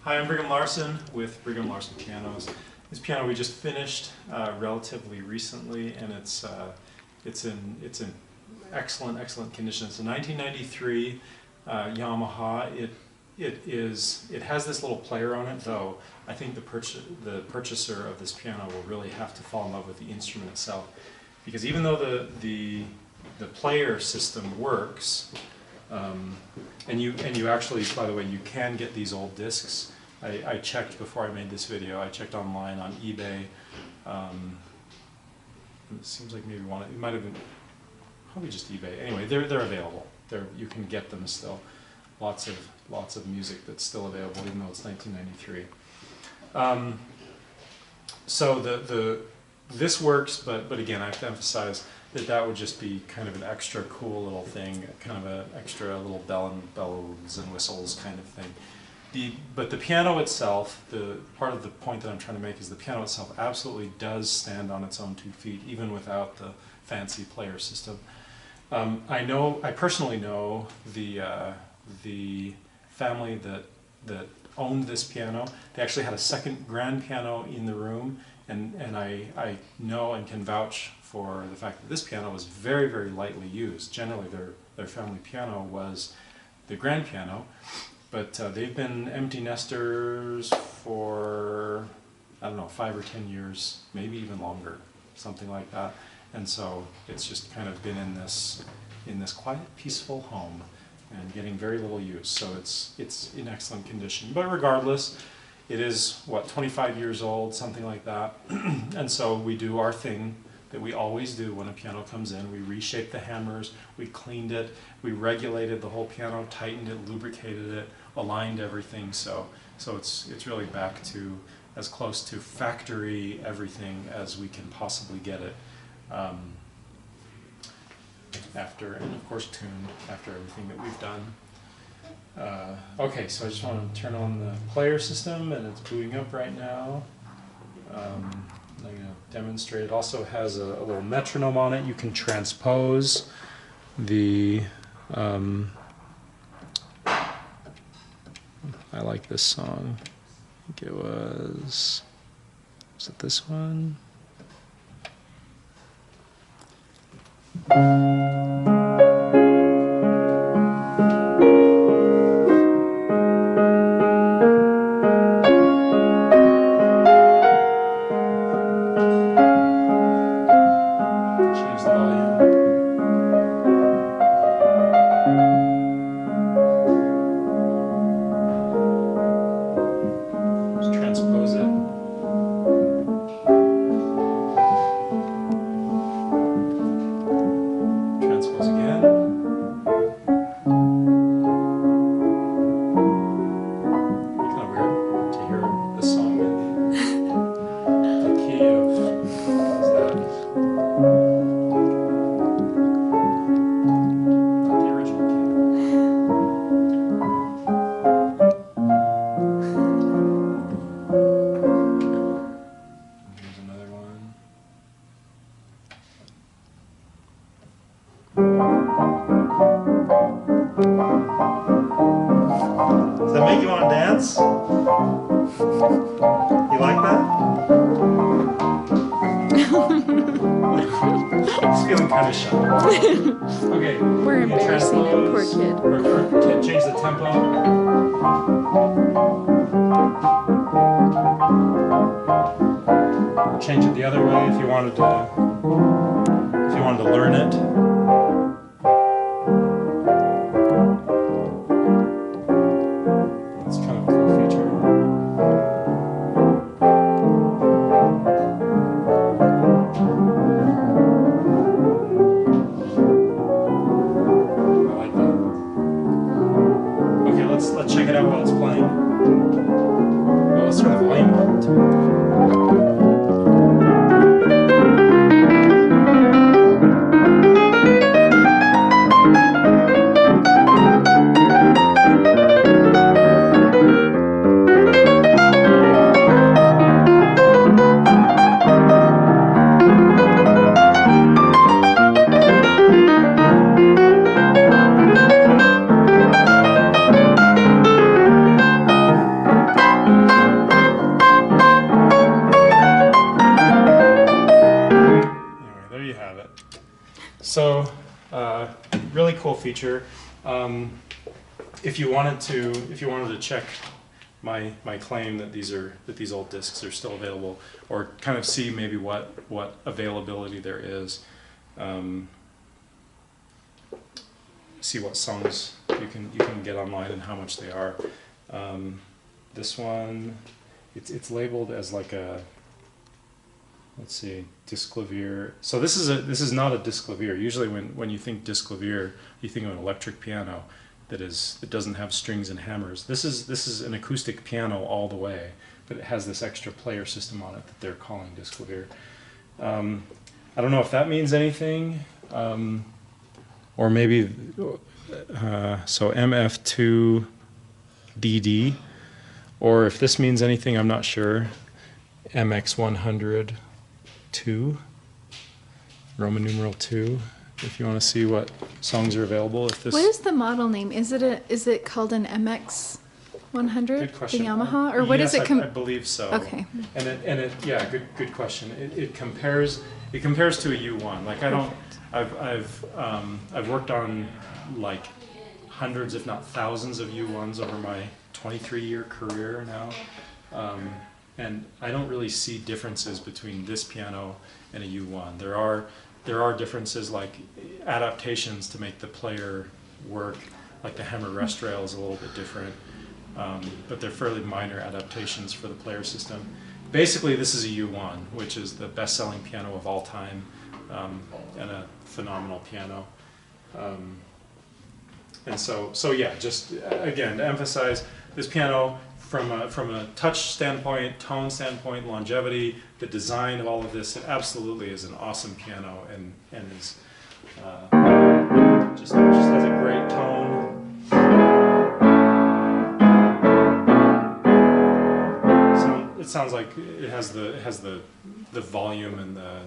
Hi, I'm Brigham Larson with Brigham Larson Pianos. This piano we just finished relatively recently, and it's in excellent condition. It's a 1993 Yamaha. It has this little player on it, though. I think the purchaser of this piano will really have to fall in love with the instrument itself, because even though the player system works, and you actually, by the way, you can get these old discs. I checked before I made this video. I checked online on eBay. It seems like maybe it might have been probably just eBay. Anyway, they're available. You can get them still. Lots of music that's still available, even though it's 1993. So this works, but again, I have to emphasize that would just be kind of an extra cool little thing, kind of an extra little bells and whistles kind of thing. But the piano itself, part of the point that I'm trying to make is the piano itself absolutely does stand on its own 2 feet, even without the fancy player system. I personally know the family that owned this piano. They actually had a second grand piano in the room, and I know and can vouch for the fact that this piano was very, very lightly used. Generally, their family piano was the grand piano, but they've been empty nesters for, I don't know, 5 or 10 years, maybe even longer, something like that. And so it's just kind of been in this quiet, peaceful home and getting very little use. So it's in excellent condition. But regardless, it is, what, 25 years old, something like that. And so we do our thing that we always do when a piano comes in. We reshaped the hammers, we cleaned it, we regulated the whole piano, tightened it, lubricated it, aligned everything. So it's really back to as close to factory everything as we can possibly get it. And of course tuned after everything that we've done. Okay, so I just want to turn on the player system, and it's booting up right now. I'm going to demonstrate. It also has a little metronome on it. You can transpose the I like this song. I think it was it this one? Does that make you want to dance? You like that? He's feeling kind of shy. Okay. We're embarrassing him, poor kid. Or change the tempo. Or change it the other way if you wanted to learn it. Let's check it out while it's playing. Well, let's turn the volume up. feature. If you wanted to check my claim that these old discs are still available, or kind of see maybe what availability there is, see what songs you can get online and how much they are. This one, it's labeled as like a, let's see, Disclavier. So this is not a Disclavier. Usually when you think Disclavier, you think of an electric piano that doesn't have strings and hammers. This is an acoustic piano all the way, but it has this extra player system on it that they're calling Disclavier. I don't know if that means anything, or maybe so MF2DD, or if this means anything, I'm not sure. MX100II, Roman numeral 2. If you want to see what songs are available, if this. What is the model name? Is it called an MX100? Good question. The Yamaha, or what yes, is it? I believe so. Okay. And it yeah, good question. It compares to a U1. Like I've worked on like hundreds, if not thousands, of U1s over my 23-year career now, and I don't really see differences between this piano and a U1. There are differences, like adaptations to make the player work, like the hammer rest rail is a little bit different, but they're fairly minor adaptations for the player system. Basically, this is a U1, which is the best-selling piano of all time, and a phenomenal piano. And so yeah, just again to emphasize, this piano from a touch standpoint, tone standpoint, longevity, the design of all of this, it absolutely is an awesome piano, and is just has a great tone. It sounds like it has the volume and the,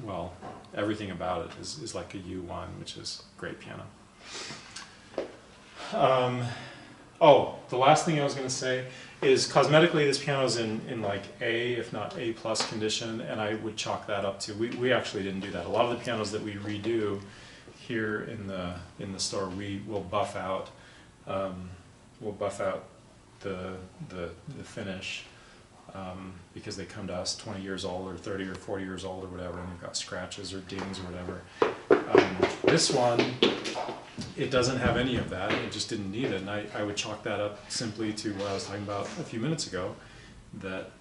well, everything about it is like a U1, which is a great piano. Oh, the last thing I was going to say is cosmetically this piano is in like A, if not A+ condition, and I would chalk that up to, we actually didn't do that. A lot of the pianos that we redo here in the store, we will buff out the finish, because they come to us 20 years old or 30 or 40 years old or whatever, and they've got scratches or dings or whatever. This one, it doesn't have any of that. It just didn't need it, and I would chalk that up simply to what I was talking about a few minutes ago, that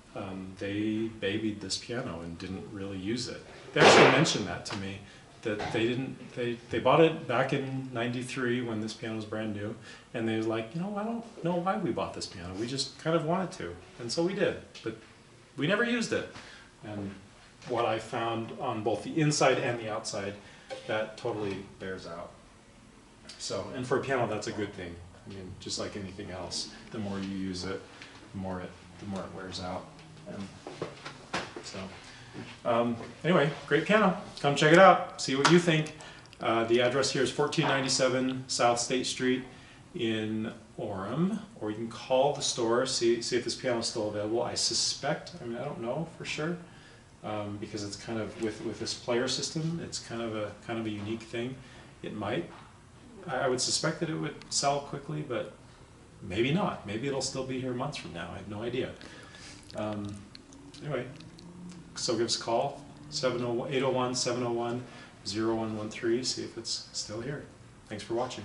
they babied this piano and didn't really use it. They actually mentioned that to me, that they bought it back in '93 when this piano was brand new, and they were like, I don't know why we bought this piano. We just kind of wanted to, and so we did, but we never used it. And what I found on both the inside and the outside, that totally bears out. So, and for a piano, that's a good thing. I mean, just like anything else, the more you use it, the more it wears out. And so, anyway, great piano. Come check it out. See what you think. The address here is 1497 South State Street in Orem, or you can call the store, see if this piano is still available. I suspect, I don't know for sure, because it's kind of with this player system, it's kind of a unique thing. It might. I would suspect that it would sell quickly, but maybe not. Maybe it'll still be here months from now. I have no idea. Anyway, so give us a call, 801-701-0113, see if it's still here. Thanks for watching.